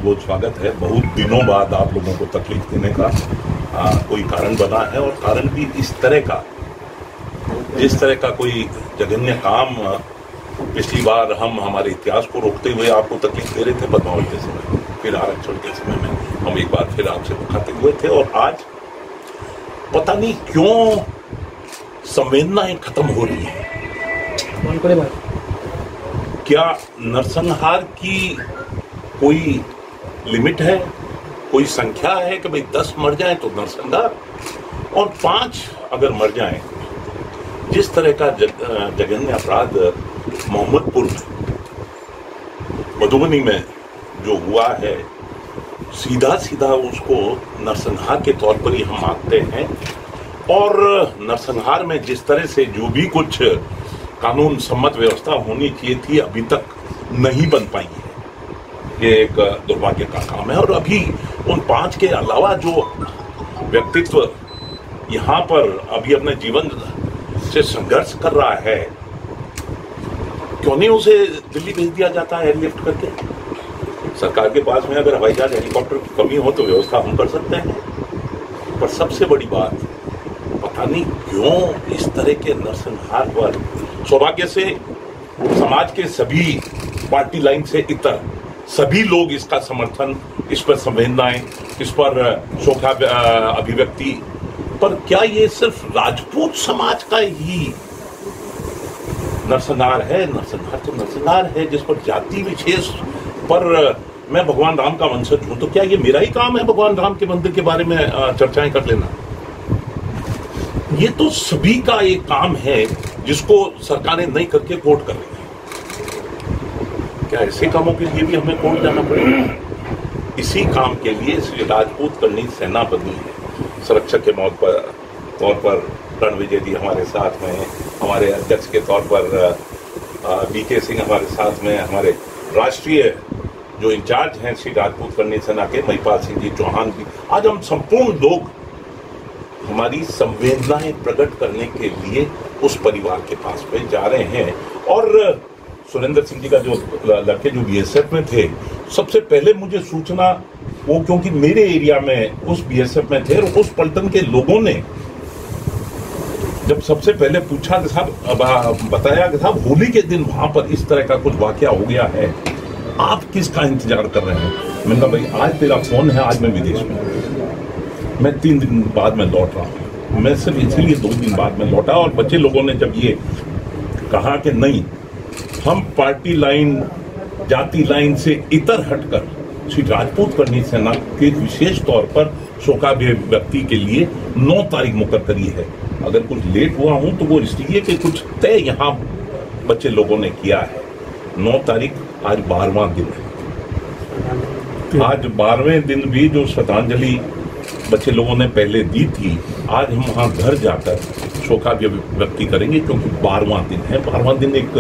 बहुत स्वागत है। बहुत दिनों बाद आप लोगों को तकलीफ देने का कोई कारण बना है, और कारण भी इस तरह का, जिस तरह का कोई जघन्य काम पिछली बार हम हमारे इतिहास को रोकते हुए आपको तकलीफ दे रहे थे पद्मावत के समय, फिर आरक्षण के समय में हम एक बार फिर आपसे दिखाते हुए थे, और आज पता नहीं क्यों संवेदनाएं खत्म हो रही हैं। क्या नरसंहार की कोई लिमिट है, कोई संख्या है कि भाई 10 मर जाए तो नरसंहार और 5 अगर मर जाए? जिस तरह का जघन्य अपराध मोहम्मदपुर मधुबनी में जो हुआ है, सीधा सीधा उसको नरसंहार के तौर पर ही हम मानते हैं। और नरसंहार में जिस तरह से जो भी कुछ कानून सम्मत व्यवस्था होनी चाहिए थी, अभी तक नहीं बन पाई है। ये एक दुर्भाग्य का काम है। और अभी उन 5 के अलावा जो व्यक्तित्व यहाँ पर अभी अपने जीवन से संघर्ष कर रहा है, क्यों नहीं उसे दिल्ली भेज दिया जाता है एयरलिफ्ट करके? सरकार के पास में अगर हवाई जहाज हेलीकॉप्टर की कमी हो तो व्यवस्था हम कर सकते हैं। पर सबसे बड़ी बात, पता नहीं क्यों इस तरह के नरसंहार पर सौभाग्य से समाज के सभी पार्टी लाइन से इतर सभी लोग इसका समर्थन, इस पर संवेदनाएं, इस पर शोक अभिव्यक्ति, पर क्या ये सिर्फ राजपूत समाज का ही नरसंहार है? नरसंहार तो नरसंहार है जिस पर जाति विशेष पर मैं भगवान राम का वंशज हूं, तो क्या ये मेरा ही काम है भगवान राम के मंदिर के बारे में चर्चाएं कर लेना? ये तो सभी का एक काम है जिसको सरकारें नहीं करके कोर्ट कर रही है। क्या ऐसे कामों के लिए भी हमें कोर्ट जाना पड़ेगा? इसी काम के लिए श्री राजपूत करनी सेना बनी है। संरक्षक के तौर पर रणविजय जी हमारे साथ में, हमारे अध्यक्ष के तौर पर बीके सिंह हमारे साथ में, हमारे राष्ट्रीय जो इंचार्ज हैं श्री राजपूत करनी सेना के महिपाल सिंह जी चौहान जी, आज हम संपूर्ण लोग हमारी संवेदनाएं प्रकट करने के लिए उस परिवार के पास में जा रहे हैं। और सुरेंद्र सिंह जी का जो लड़के जो बीएसएफ में थे, सबसे पहले मुझे सूचना वो, क्योंकि मेरे एरिया में उस बीएसएफ में थे, और उस पलटन के लोगों ने जब सबसे पहले पूछा कि साहब, बताया कि साहब होली के दिन वहां पर इस तरह का कुछ वाकया हो गया है, आप किसका इंतजार कर रहे हैं? मैंने कहा भाई आज तेरा फोन है, आज मैं विदेश में, मैं 3 दिन बाद में लौट रहा हूँ। मैं सिर्फ इसीलिए 2 दिन बाद में लौटा। और बच्चे लोगों ने जब ये कहा कि नहीं, हम पार्टी लाइन, जाति लाइन से इतर हटकर श्री राजपूत करनी सेना के विशेष तौर पर शोकाभिव्यक्ति के लिए 9 तारीख मुकर करी है। अगर कुछ लेट हुआ हूं तो वो इसलिए कि कुछ तय यहाँ बच्चे लोगों ने किया है। 9 तारीख आज 12वां दिन है। आज 12वें दिन भी जो श्रद्धांजलि बच्चे लोगों ने पहले दी थी, आज हम वहाँ घर जाकर शोकाभिव्यक्ति करेंगे, क्योंकि 12वां दिन है। 12वां दिन एक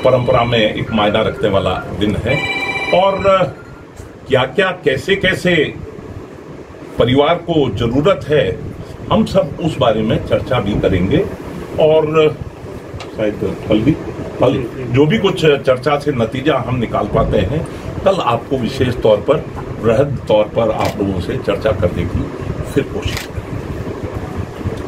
परंपरा में एक मायना रखने वाला दिन है। और क्या क्या कैसे कैसे परिवार को जरूरत है, हम सब उस बारे में चर्चा भी करेंगे। और शायद फल जो भी कुछ चर्चा से नतीजा हम निकाल पाते हैं, कल आपको विशेष तौर पर, वृहद तौर पर आप लोगों से चर्चा करने की फिर कोशिश करेंगे।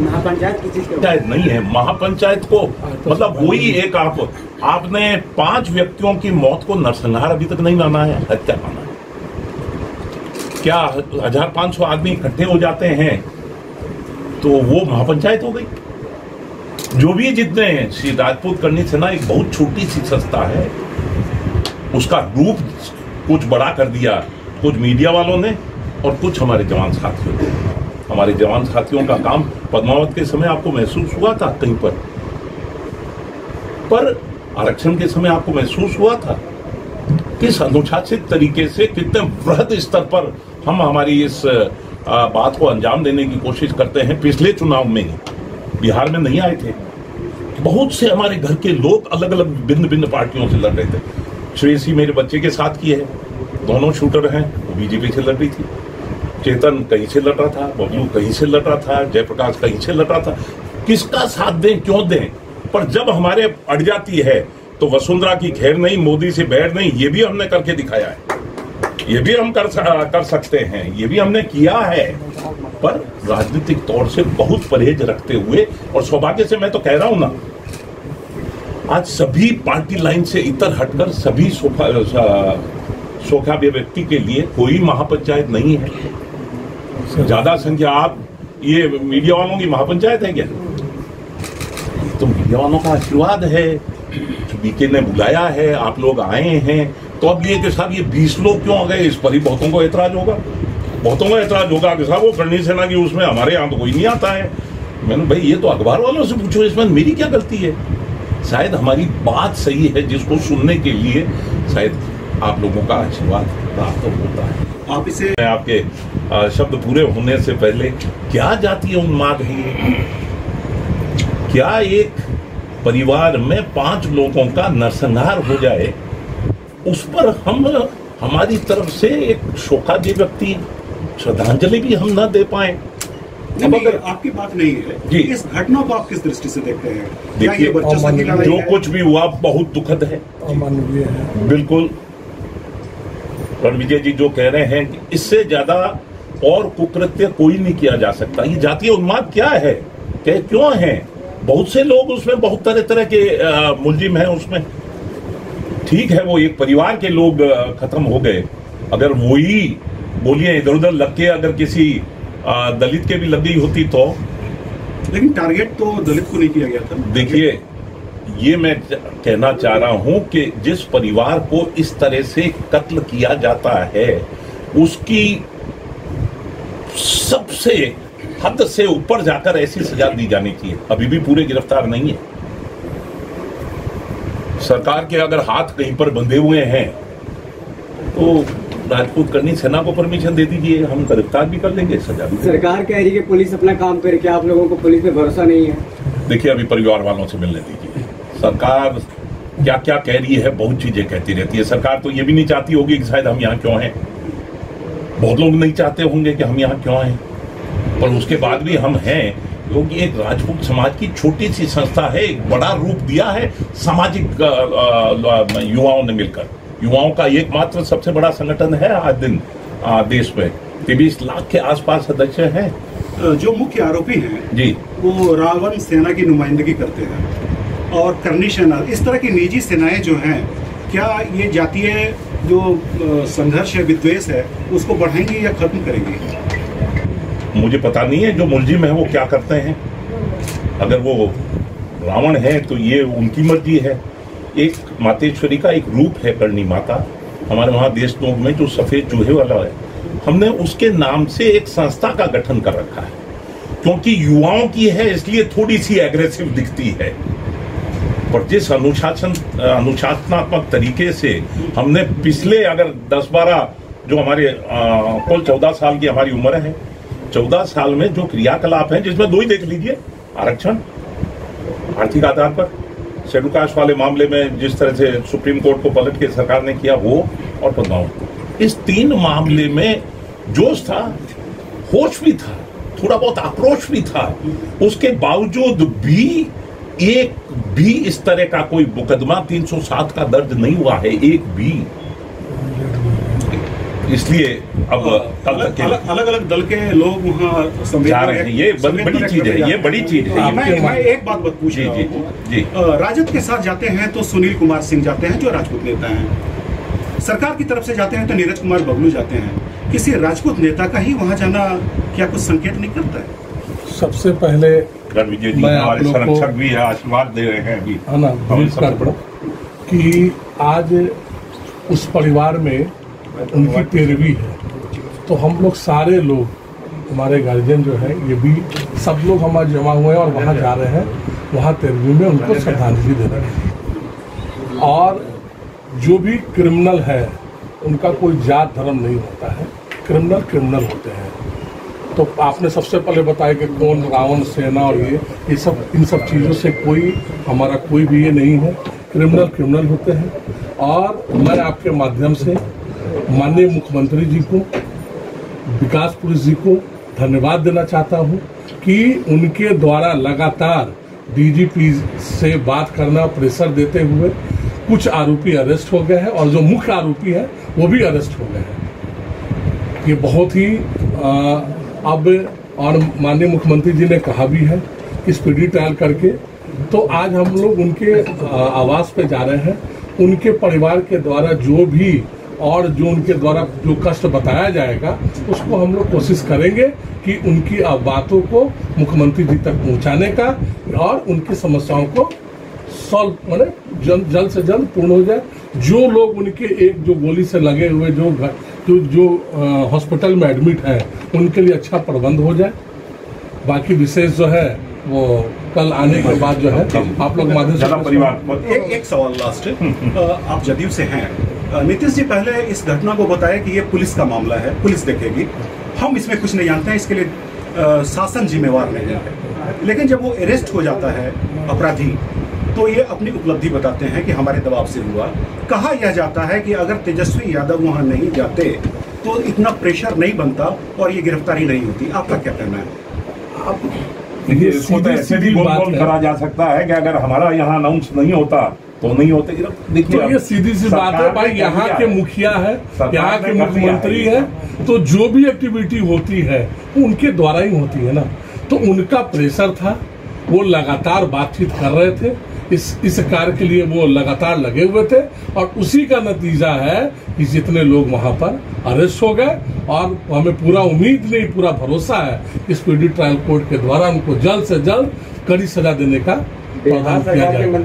महापंचायत की चीज पंचायत नहीं है, महापंचायत को मतलब वही एक आपने 5 व्यक्तियों की मौत को नरसंहार अभी तक नहीं माना है, हत्या माना है। क्या 1500 आदमी इकट्ठे हो जाते हैं तो वो महापंचायत हो गई? जो भी जितने हैं, श्री राजपूत करनी सेना एक बहुत छोटी सी संस्था है, उसका रूप कुछ बड़ा कर दिया कुछ मीडिया वालों ने और कुछ हमारे जवान साथियों ने। हमारे जवान साथियों का काम पद्मावत के समय आपको महसूस हुआ था कहीं पर आरक्षण के समय आपको महसूस हुआ था? किस अनुशासित तरीके से, कितने वृहद स्तर पर हम हमारी इस बात को अंजाम देने की कोशिश करते हैं। पिछले चुनाव में ही बिहार में नहीं आए थे, बहुत से हमारे घर के लोग अलग अलग भिन्न भिन्न पार्टियों से लड़ रहे थे। श्रेयसी मेरे बच्चे के साथ की है, दोनों शूटर हैं, वो बीजेपी से लड़ रही थी। चेतन कहीं से लड़ रहा था, बबलू कहीं से लड़ रहा था, जयप्रकाश कहीं से लड़ रहा था। किसका साथ दें, क्यों दें? पर जब हमारे अड़ जाती है तो वसुंधरा की खैर नहीं, मोदी से बैर नहीं, ये भी हमने करके दिखाया है। ये भी हम कर सकते हैं, ये भी हमने किया है, पर राजनीतिक तौर से बहुत परहेज रखते हुए। और सौभाग्य से मैं तो कह रहा हूं ना, आज सभी पार्टी लाइन से इतर हटकर सभी सौभाग्य व्यक्ति के लिए कोई महापंचायत नहीं है। ज्यादा संख्या, आप ये मीडिया वालों की महापंचायत है क्या? तो मीडिया वालों का आशीर्वाद है, बीके ने बुलाया है, आप लोग आए हैं, तो अब ये कि साहब ये 20 लोग क्यों आ गए, इस पर ही बहुतों को ऐतराज होगा, बहुतों को ऐतराज होगा कि साहब वो करणी सेना की उसमें, हमारे यहाँ तो कोई नहीं आता है। मैंने भाई ये तो अखबार वालों से पूछो, इसमें मेरी क्या गलती है? शायद हमारी बात सही है, जिसको सुनने के लिए शायद आप लोगों का आशीर्वाद प्राप्त होता है। आप इसे आपके शब्द पूरे होने से पहले, क्या जातीय उन्माद है ये? क्या एक परिवार में 5 लोगों का नरसंहार हो जाए, उस पर हम हमारी तरफ से एक शोकाद्य व्यक्ति श्रद्धांजलि भी हम न दे पाए? अब अगर आपकी बात नहीं है जी, इस घटना को आप किस दृष्टि से देखते हैं? देखिए, जो कुछ भी हुआ बहुत दुखद है, अमानवीय है। बिल्कुल रणविजय जी जो कह रहे हैं कि इससे ज्यादा और कुकृत्य कोई नहीं किया जा सकता। ये जातीय उन्माद क्या है, क्यों है? बहुत से लोग उसमें, बहुत तरह तरह के मुलजिम हैं उसमें। ठीक है, वो एक परिवार के लोग खत्म हो गए, अगर वही गोलियां इधर उधर लग के अगर किसी दलित के भी लग गई होती तो। लेकिन टारगेट तो दलित को नहीं किया गया था। देखिए, ये मैं कहना चाह रहा हूं कि जिस परिवार को इस तरह से कत्ल किया जाता है, उसकी सबसे हद से ऊपर जाकर ऐसी सजा दी जानी चाहिए। अभी भी पूरे गिरफ्तार नहीं है। सरकार के अगर हाथ कहीं पर बंधे हुए हैं तो राजपूत करनी सेना को परमिशन दे दीजिए, हम गिरफ्तार भी कर लेंगे, सजा भी। सरकार कह रही है कि पुलिस अपना काम करे, क्या आप लोगों को पुलिस पे भरोसा नहीं है? देखिए, अभी परिवार वालों से मिलने दीजिए। सरकार क्या क्या कह रही है, बहुत चीजें कहती रहती है। सरकार तो ये भी नहीं चाहती होगी कि शायद हम यहाँ क्यों हैं, बहुत लोग नहीं चाहते होंगे कि हम यहाँ क्यों हैं, पर उसके बाद भी हम हैं, क्योंकि एक राजपूत समाज की छोटी सी संस्था है, एक बड़ा रूप दिया है सामाजिक युवाओं ने मिलकर। युवाओं का एकमात्र सबसे बड़ा संगठन है आज दिन देश में। 23 लाख के आसपास सदस्य हैं। जो मुख्य आरोपी हैं जी, वो रावण सेना की नुमाइंदगी करते हैं और करनी सेना, इस तरह की निजी सेनाएं जो हैं, क्या ये जातीय जो संघर्ष है, विद्वेष है, उसको बढ़ाएंगी या खत्म करेंगी? मुझे पता नहीं है जो मुलजिम है वो क्या करते हैं। अगर वो रावण है तो ये उनकी मर्जी है। एक मातेश्वरी का एक रूप है करणी माता, हमारे वहाँ देशनोक में जो सफेद चूहे वाला है, हमने उसके नाम से एक संस्था का गठन कर रखा है, क्योंकि युवाओं की है इसलिए थोड़ी सी एग्रेसिव दिखती है। पर जिस अनुशासनात्मक तरीके से हमने पिछले अगर 10-12 जो हमारे कुल 14 साल की हमारी उम्र है, 14 साल में जो क्रियाकलाप हैं, जिसमें 2 ही देख लीजिए, आरक्षण, आर्थिक आधार पर शेड्यूल कास्ट वाले मामले में जिस तरह से सुप्रीम कोर्ट को पलट के सरकार ने किया वो, और बदलाव, इस 3 मामले में जोश था, होश भी था, थोड़ा बहुत आक्रोश भी था। उसके बावजूद भी एक भी इस तरह का कोई मुकदमा 307 का दर्ज नहीं हुआ है, एक भी। इसलिए अब अलग अलग दल के लोग वहाँ जा रहे हैं। ये बड़ी चीज है, ये बड़ी चीज है। मैं एक बात पूछ रहा हूँ, राजद के साथ जाते हैं तो सुनील कुमार सिंह जाते हैं जो राजपूत नेता हैं, सरकार की तरफ से जाते हैं तो नीरज कुमार बबलू जाते हैं। किसी राजपूत नेता का ही वहाँ जाना क्या कुछ संकेत नहीं करता है? सबसे पहले रणविजय जी हमारे संरक्षक भी है, आशीर्वाद दे रहे हैं अभी, है ना, कि आज उस परिवार में उनकी पैरवी है, तो हम लोग सारे लोग, हमारे गार्जियन जो है, ये भी सब लोग हमारे जमा हुए हैं और वहाँ जा रहे हैं, वहाँ पैरवी में उनको श्रद्धांजलि दे रहे हैं। और जो भी क्रिमिनल है उनका कोई जात धर्म नहीं होता है, क्रिमिनल क्रिमिनल होते हैं। तो आपने सबसे पहले बताया कि कौन रावण सेना और ये सब, इन सब चीज़ों से कोई हमारा कोई भी ये नहीं है, क्रिमिनल क्रिमिनल होते हैं। और मैं आपके माध्यम से माननीय मुख्यमंत्री जी को, विकास पुलिस जी को धन्यवाद देना चाहता हूं कि उनके द्वारा लगातार डीजीपी से बात करना, प्रेशर देते हुए कुछ आरोपी अरेस्ट हो गए हैं और जो मुख्य आरोपी है वो भी अरेस्ट हो गए हैं। ये बहुत ही अब, और माननीय मुख्यमंत्री जी ने कहा भी है कि स्पीडी ट्रायल करके, तो आज हम लोग उनके आवास पे जा रहे हैं। उनके परिवार के द्वारा जो भी और जो उनके द्वारा जो कष्ट बताया जाएगा उसको हम लोग कोशिश करेंगे कि उनकी बातों को मुख्यमंत्री जी तक पहुंचाने का और उनकी समस्याओं को सॉल्व माने जल्द से जल्द पूर्ण हो जाए। जो लोग उनके एक जो गोली से लगे हुए जो हॉस्पिटल में एडमिट हैं उनके लिए अच्छा प्रबंध हो जाए। बाकी विशेष जो है वो कल आने के बाद जो है आप लोग माध्यम से परिवार। एक सवाल लास्ट, आप जदयू से हैं, नीतीश जी पहले इस घटना को बताया कि ये पुलिस का मामला है, पुलिस देखेगी, हम इसमें कुछ नहीं जानते हैं, इसके लिए शासन जिम्मेवार नहीं है। लेकिन जब वो अरेस्ट हो जाता है अपराधी तो ये अपनी उपलब्धि बताते हैं कि हमारे दबाव से हुआ। कहा यह जाता है कि अगर तेजस्वी यादव वहां नहीं जाते तो इतना प्रेशर नहीं बनता और ये गिरफ्तारी नहीं होती। आपका क्या कहना है? देखिए, इसको तो ऐसे भी बोल करा जा सकता है कि अगर हमारा यहाँ अनाउंस नहीं होता तो नहीं होते। देखिए, तो ये सीधी सी बात है भाई, यहाँ के मुखिया है, यहाँ के मुख्यमंत्री है, तो जो भी एक्टिविटी होती है वो उनके द्वारा ही होती है ना। तो उनका प्रेशर था, वो लगातार बातचीत कर रहे थे, इस कार्य के लिए वो लगातार लगे हुए थे और उसी का नतीजा है कि जितने लोग वहां पर अरेस्ट हो गए। और हमें पूरा उम्मीद नहीं, पूरा भरोसा है कि स्पीडी ट्रायल कोर्ट के द्वारा उनको जल्द से जल्द कड़ी सजा देने का प्रावधान किया जाएगा।